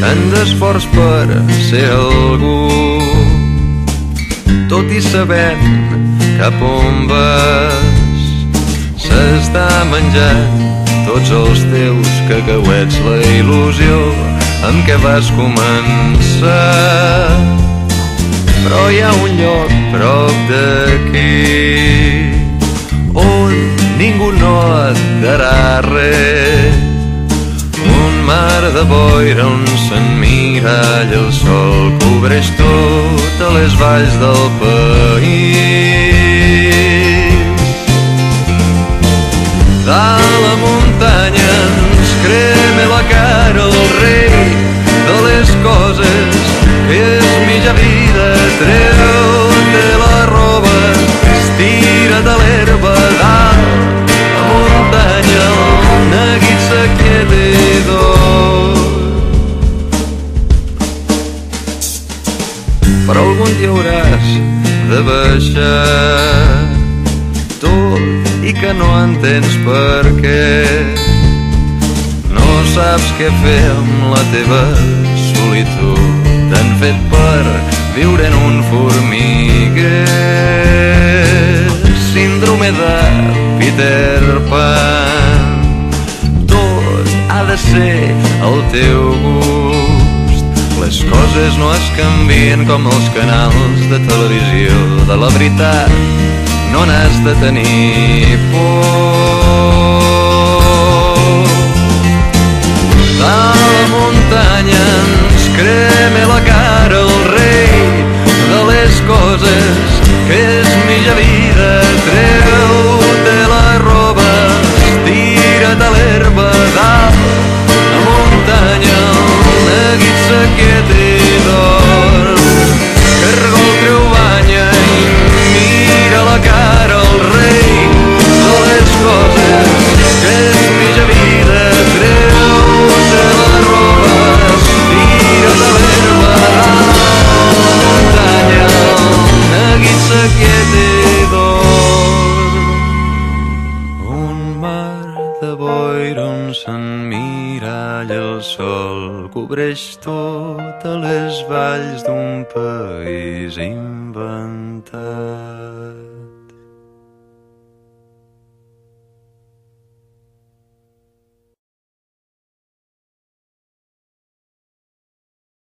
tant d'esforç per ser algú, tot i sabent cap on vas. S'està menjant tots els teus cacauets, la il·lusió amb què vas començar. Però hi ha un lloc prop d'aquí on ningú no et darà res, un mar de boira on s'emmiralla el sol, cobreix totes les valls del país. Dalt la muntanya ens crema la cara el rei de les coses que és mitja vida. Treu-te la roba, estira't a l'herba. Dalt la muntanya el neguit s'aquietador. Però algun dia hauràs de baixar, tot i que no entens per què. No saps què fer amb la teva solitud, t'han fet per viure en un formiguer. Síndrome de Peter Pan, tot ha de ser al teu gust. Les coses no es canvien com els canals de televisió. De la veritat no n'has de tenir por. Dalt la muntanya ens crema la cara el rei de les coses que és mitja vida. Treu-te la roba, estira't a l'herba. Dalt la muntanya el neguit s'aquieta i dorm. Carga el creu banya i mira la cara al rei de les coses que és mitja vida. Treu-te la roba, estira't a l'herba. Dalt la muntanya el neguit s'aquieta i dorm. Un mar de boira on s'emmiralla el sol, cobreix totes les valls d'un país inventat.